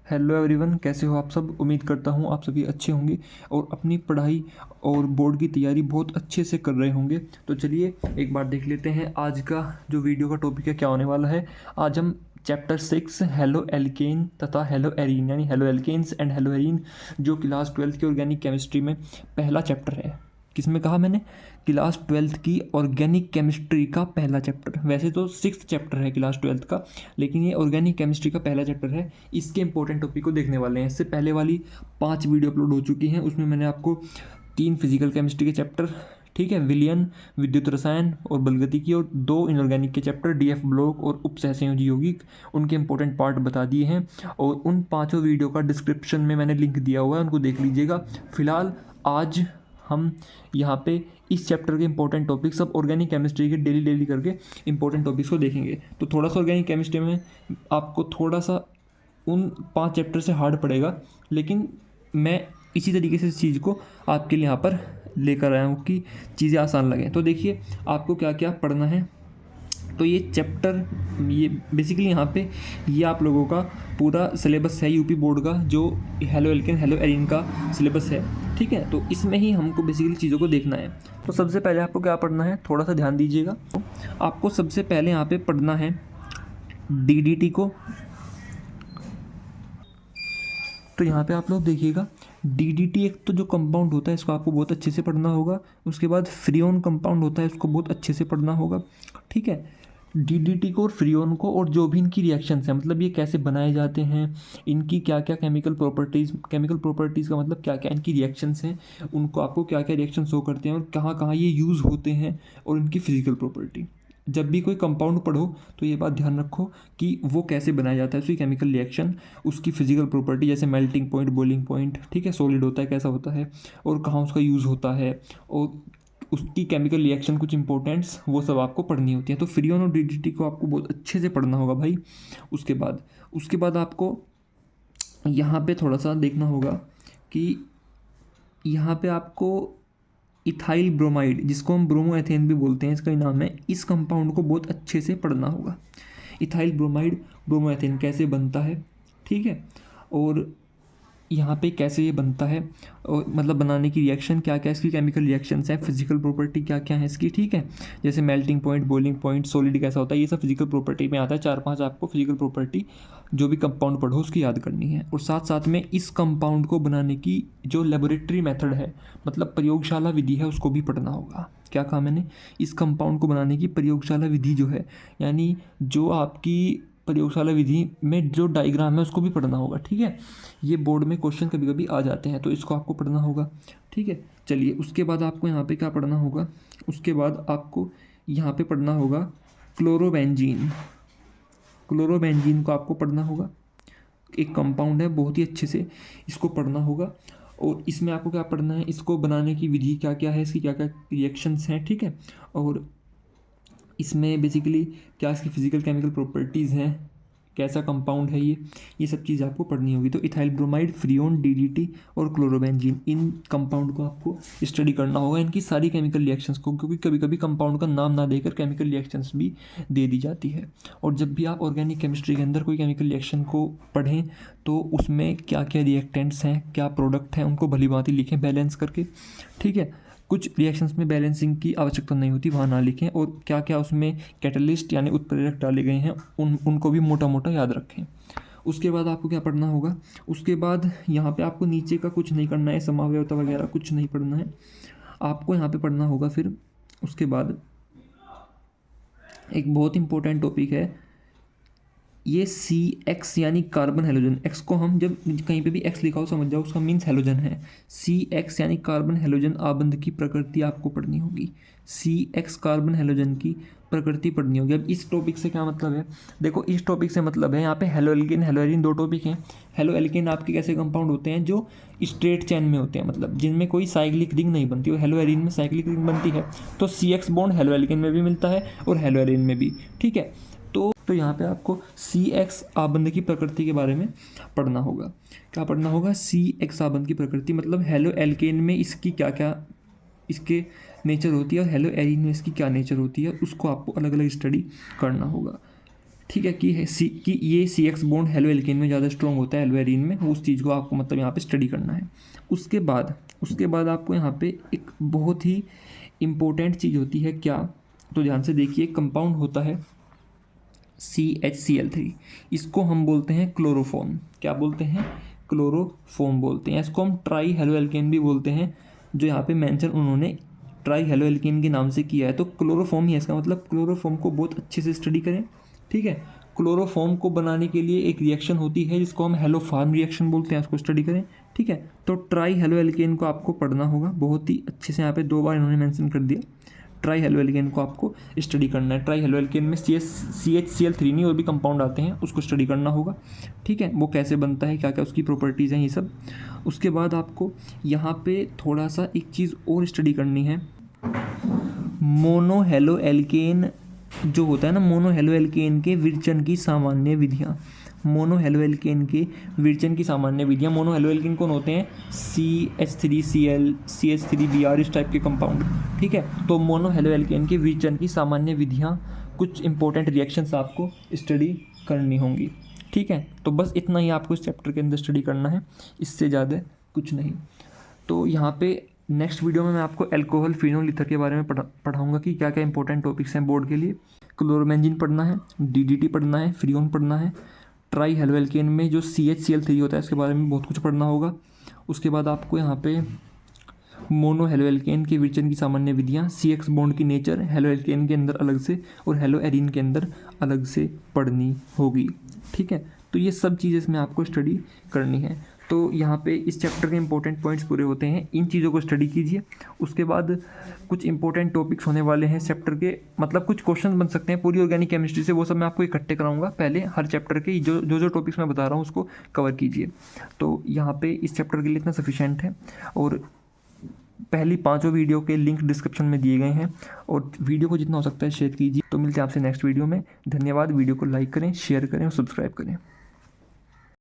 Hello everyone, कैसे हो आप सब। उम्मीद करता हूँ आप सभी अच्छे होंगे और अपनी पढ़ाई और बोर्ड की तैयारी बहुत अच्छे से कर रहे होंगे। तो चलिए एक बार देख लेते हैं आज का जो वीडियो का टॉपिक है क्या होने वाला है। आज हम चैप्टर 6 हेलो एल्केन तथा हेलो एरीन यानी haloalkanes and haloarene जो क्लास 12 की ऑर्गेनिक केमिस्ट्री में पहला चैप्टर है। किसमें कहा मैंने? क्लास 12 की ऑर्गेनिक केमिस्ट्री का पहला चैप्टर। वैसे तो 6th चैप्टर है क्लास 12 का, लेकिन ये ऑर्गेनिक केमिस्ट्री का पहला चैप्टर है। इसके इंपॉर्टेंट टॉपिक को देखने वाले हैं। इससे पहले वाली 5 वीडियो अपलोड हो चुकी हैं, उसमें मैंने आपको 3 फिजिकल केमिस्ट्री के चैप्टर, ठीक है, विलियन, विद्युत रसायन और बलगतिकी, और 2 इनऑर्गेनिक के चैप्टर डीएफ ब्लॉक और उपसहसंयोजी यौगिक, उनके इंपॉर्टेंट पार्ट बता दिए हैं। और उन 5 वीडियो का डिस्क्रिप्शन में मैंने लिंक दिया हुआ है, उनको देख लीजिएगा। फिलहाल आज हम यहाँ पे इस चैप्टर के इंपॉर्टेंट टॉपिक सब ऑर्गेनिक केमिस्ट्री के डेली करके इंपॉर्टेंट टॉपिक्स को देखेंगे। तो थोड़ा सा ऑर्गेनिक केमिस्ट्री में आपको थोड़ा सा उन 5 चैप्टर से हार्ड पड़ेगा, लेकिन मैं इसी तरीके से इस चीज़ को आपके लिए यहाँ पर लेकर आया हूँ कि चीज़ें आसान लगें। तो देखिए आपको क्या क्या पढ़ना है। तो ये चैप्टर, ये बेसिकली यहाँ पे ये आप लोगों का पूरा सिलेबस है यूपी बोर्ड का, जो हेलो एल्केन हेलो एरीन का सिलेबस है, ठीक है। तो इसमें ही हमको बेसिकली चीज़ों को देखना है। तो सबसे पहले आपको क्या पढ़ना है, थोड़ा सा ध्यान दीजिएगा। आपको सबसे पहले यहाँ पे पढ़ना है डीडीटी को। तो यहाँ पे आप लोग देखिएगा, डीडीटी एक तो जो कंपाउंड होता है इसको आपको बहुत अच्छे से पढ़ना होगा। उसके बाद फ्रियोन कंपाउंड होता है, उसको बहुत अच्छे से पढ़ना होगा, ठीक है। डीडीटी को और फ्रियोन को, और जो भी इनकी रिएक्शंस हैं, मतलब ये कैसे बनाए जाते हैं, इनकी क्या क्या केमिकल प्रॉपर्टीज़ का मतलब क्या क्या इनकी रिएक्शंस हैं, उनको आपको क्या क्या रिएक्शन शो करते हैं और कहाँ कहाँ ये यूज़ होते हैं, और इनकी फिजिकल प्रॉपर्टी। जब भी कोई कंपाउंड पढ़ो तो ये बात ध्यान रखो कि वो कैसे बनाया जाता है, उसकी केमिकल रिएक्शन, उसकी फिजिकल प्रॉपर्टी, जैसे मेल्टिंग पॉइंट, बॉइलिंग पॉइंट, ठीक है, सॉलिड होता है कैसा होता है, और कहाँ उसका यूज़ होता है, और उसकी केमिकल रिएक्शन कुछ इंपॉर्टेंट्स, वो सब आपको पढ़नी होती है। तो फ्रियोन और डीडीटी को आपको बहुत अच्छे से पढ़ना होगा भाई। उसके बाद आपको यहाँ पे थोड़ा सा देखना होगा कि यहाँ पे आपको इथाइल ब्रोमाइड, जिसको हम ब्रोमो एथेन भी बोलते हैं, इसका ही नाम है, इस कंपाउंड को बहुत अच्छे से पढ़ना होगा। इथाइल ब्रोमाइड ब्रोमो एथेन कैसे बनता है, ठीक है, और यहाँ पे कैसे ये बनता है, और मतलब बनाने की रिएक्शन क्या क्या इसकी केमिकल रिएक्शंस हैं, फिजिकल प्रॉपर्टी क्या क्या है इसकी, ठीक है, जैसे melting point, boiling point, solid कैसा होता है, ये सब फिजिकल प्रॉपर्टी में आता है। 4-5 आपको फिजिकल प्रॉपर्टी जो भी कंपाउंड पढ़ो उसकी याद करनी है। और साथ साथ में इस कंपाउंड को बनाने की जो लेबोरेटरी मेथड है, मतलब प्रयोगशाला विधि है, उसको भी पढ़ना होगा। क्या कहा मैंने? इस कंपाउंड को बनाने की प्रयोगशाला विधि जो है, यानी जो आपकी प्रयोगशाला विधि में जो डायग्राम है उसको भी पढ़ना होगा, ठीक है। ये बोर्ड में क्वेश्चन कभी कभी आ जाते हैं, तो इसको आपको पढ़ना होगा, ठीक है। चलिए उसके बाद आपको यहाँ पे क्या पढ़ना होगा, उसके बाद आपको यहाँ पे पढ़ना होगा क्लोरोबेंजीन। क्लोरोबेंजीन को आपको पढ़ना होगा, एक कंपाउंड है, बहुत ही अच्छे से इसको पढ़ना होगा। और इसमें आपको क्या पढ़ना है, इसको बनाने की विधि क्या क्या है, इसकी क्या क्या रिएक्शंस हैं, ठीक है, और इसमें बेसिकली क्या इसकी फिजिकल केमिकल प्रॉपर्टीज़ हैं, कैसा कंपाउंड है ये सब चीज़ आपको पढ़नी होगी। तो इथाइल ब्रोमाइड, फ्रियोन, डीडीटी और क्लोरोबेंजीन, इन कंपाउंड को आपको स्टडी करना होगा, इनकी सारी केमिकल रिएक्शंस को, क्योंकि कभी कभी कंपाउंड का नाम ना देकर केमिकल रिएक्शंस भी दे दी जाती है। और जब भी आप ऑर्गेनिक केमिस्ट्री के अंदर कोई केमिकल रिएक्शन को पढ़ें तो उसमें क्या क्या रिएक्टेंट्स हैं, क्या प्रोडक्ट हैं, उनको भली भांति लिखें बैलेंस करके, ठीक है। कुछ रिएक्शंस में बैलेंसिंग की आवश्यकता नहीं होती, वहाँ ना लिखें। और क्या क्या उसमें कैटलिस्ट यानी उत्प्रेरक डाले गए हैं उनको भी मोटा मोटा याद रखें। उसके बाद आपको क्या पढ़ना होगा, उसके बाद यहाँ पे आपको नीचे का कुछ नहीं करना है, समावयवता वगैरह कुछ नहीं पढ़ना है आपको। यहाँ पे पढ़ना होगा फिर उसके बाद एक बहुत इंपॉर्टेंट टॉपिक है, ये CX यानी कार्बन हेलोजन। एक्स को हम जब कहीं पे भी एक्स लिखा हो समझ जाओ उसका मीन्स हेलोजन है। CX यानी कार्बन हेलोजन आबंध की प्रकृति आपको पढ़नी होगी। CX कार्बन हेलोजन की प्रकृति पढ़नी होगी। अब इस टॉपिक से क्या मतलब है, देखो इस टॉपिक से मतलब है, यहाँ पे halo alkane hello arene 2 topic हैं। हेलो एल्केन आपके कैसे कंपाउंड होते हैं जो स्ट्रेट चेन में होते हैं, मतलब जिनमें कोई साइक्लिक रिंग नहीं बनती, और हेलो एरीन में साइक्लिक रिंग बनती है। तो CX बॉन्ड हेलो एल्केन में भी मिलता है और हेलो एरीन में भी, ठीक है। तो यहाँ पे आपको CX आबंध की प्रकृति के बारे में पढ़ना होगा। क्या पढ़ना होगा? CX आबंध की प्रकृति, मतलब हेलो एल्केन में इसकी क्या क्या इसके नेचर होती है और हेलो एरीन में इसकी क्या नेचर होती है, उसको आपको अलग अलग स्टडी करना होगा। ठीक है, कि ये CX बॉन्ड हेलो एल्केन में ज़्यादा स्ट्रॉन्ग होता है हेलो एरीन में, उस चीज़ को आपको मतलब यहाँ पे स्टडी करना है। उसके बाद आपको यहाँ पे एक बहुत ही इम्पोर्टेंट चीज़ होती है क्या, तो ध्यान से देखिए, कंपाउंड होता है CHCl3, इसको हम बोलते हैं क्लोरोफॉर्म। क्या बोलते हैं? क्लोरोफॉर्म बोलते हैं। इसको हम ट्राई हेलो एल्केन भी बोलते हैं, जो यहाँ पे मेंशन उन्होंने ट्राई हेलो एल्केन के नाम से किया है, तो क्लोरोफॉर्म ही है इसका मतलब। क्लोरोफॉर्म को बहुत अच्छे से स्टडी करें, ठीक है। क्लोरोफॉर्म को बनाने के लिए एक रिएक्शन होती है जिसको हम हेलोफार्म रिएक्शन बोलते हैं, उसको स्टडी करें, ठीक है। तो ट्राई हेलो एल्केन को आपको पढ़ना होगा बहुत ही अच्छे से, यहाँ पे 2 बार इन्होंने मेंशन कर दिया। ट्राई हेलो एल्केन को आपको स्टडी करना है। ट्राई हेलो एल्केन में CHCl3 नहीं और भी कंपाउंड आते हैं, उसको स्टडी करना होगा, ठीक है। वो कैसे बनता है, क्या क्या उसकी प्रॉपर्टीज़ हैं, ये सब। उसके बाद आपको यहाँ पे थोड़ा सा एक चीज़ और स्टडी करनी है। मोनो हेलो एल्केन जो होता है ना, मोनो हेलो एल्केन के विरचन की सामान्य विधियाँ। मोनो हेलो एल्केन के विरचन की सामान्य विधियाँ। मोनो हेलो एल्केन कौन होते हैं? CH3Cl, CH3Br, इस टाइप के कंपाउंड, ठीक है। तो मोनो हेलो एल्केन के विरचन की सामान्य विधियाँ, कुछ इंपॉर्टेंट रिएक्शंस आपको स्टडी करनी होंगी, ठीक है। तो बस इतना ही आपको इस चैप्टर के अंदर स्टडी करना है, इससे ज़्यादा कुछ नहीं। तो यहाँ पे नेक्स्ट वीडियो में मैं आपको अल्कोहल फिनोल ईथर के बारे में पढ़ाऊँगा कि क्या क्या इंपॉर्टेंट टॉपिक्स हैं बोर्ड के लिए। क्लोरोबेंजीन पढ़ना है, DDT पढ़ना है, फ्रीओन पढ़ना है, ट्राई हेलो एल्केन में जो CHCl3 होता है इसके बारे में बहुत कुछ पढ़ना होगा। उसके बाद आपको यहाँ पे मोनो हेलो एल्केन के विरचन की सामान्य विधियाँ, CX बॉन्ड की नेचर हेलो एल्केन के अंदर अलग से और हेलो एरीन के अंदर अलग से पढ़नी होगी, ठीक है। तो ये सब चीज़ें इसमें आपको स्टडी करनी है। तो यहाँ पे इस चैप्टर के इंपॉर्टेंट पॉइंट्स पूरे होते हैं, इन चीज़ों को स्टडी कीजिए। उसके बाद कुछ इंपॉर्टेंट टॉपिक्स होने वाले हैं चैप्टर के, मतलब कुछ क्वेश्चन बन सकते हैं पूरी ऑर्गेनिक केमिस्ट्री से, वो सब मैं आपको इकट्ठे कराऊंगा। पहले हर चैप्टर के जो टॉपिक्स मैं बता रहा हूँ उसको कवर कीजिए। तो यहाँ पे इस चैप्टर के लिए इतना सफिशेंट है। और पहली 5 वीडियो के लिंक डिस्क्रिप्शन में दिए गए हैं, और वीडियो को जितना हो सकता है शेयर कीजिए। तो मिलते हैं आपसे नेक्स्ट वीडियो में। धन्यवाद। वीडियो को लाइक करें, शेयर करें और सब्सक्राइब करें।